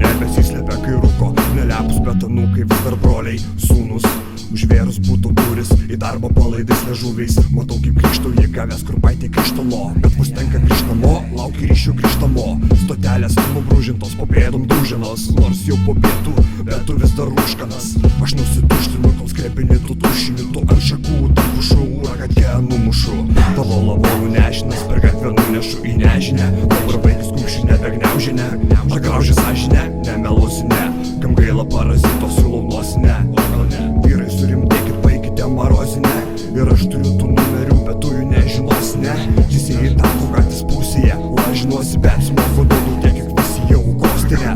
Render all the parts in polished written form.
nebesislepia, kai rūko nelepus betanukai, vis dar broliai, sūnus. Užvėrus būtų duris, į darbą palaidais liežuviais. Matau kaip grįžtau jį gavęs kurpaitė krištalo. Bet vos tenka grįžt namo, laukia ryšių grįžtamo. Stotelės nubrūžintos, po pėdom dūžinos. Nors jau po pietų, bet tu vis dar rūškanas. Aš nusituštinu, kol skrepini tu tušini. Tu ant šakų takušu, ūrą kad ją numušu. Tavo lavonų nešinas, per gatvę nunešu į nežinę. Dabar vaikis kumščių nebegniaužinę. Ar graužia sąžinę? Nemelusi ne. Kam gaila parazito siūlau nosinę. Vyrai surimtėkit, baikite marozinę. Ir aš turiu tų numerių, bet tu jų nežinosi, ne. Jis į tako gatvės pusėje lažinuosi, bet smoko duodu tiek, kiek visi jau kostinė.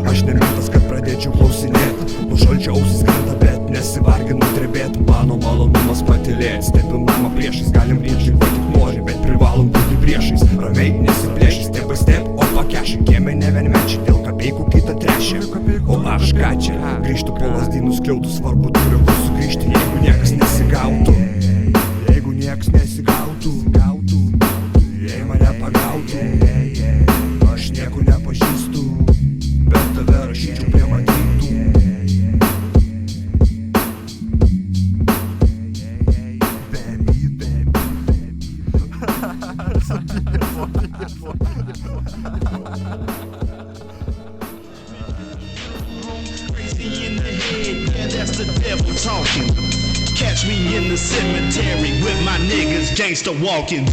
Aš nemintas, kad pradėčiau klausinėt. Nuo šalčio ausis krenta, bet nesivarginu drebėt. Mano malonumas patylėt. Stepiu namą priešais, galim ryčiai ko tik nori, bet privalom būti priešais. Ramiai nesiplėšai, step by step, o pakešai. Kieme ne vienmečiai, dėl kapeikų kitą trešį. O aš ką čia? Grįžtu po lazdynų skliautų, svarbu turiu kur sugrįžti, jeigu niekas nesigautų. Jeigu niekas nesigautų, jei mane pagautų. Aš nieko nepažįstu, bet tave rašyčiau prie matytų. In the head, yeah, that's the devil talking. Catch me in the cemetery with my niggas gangsta walking.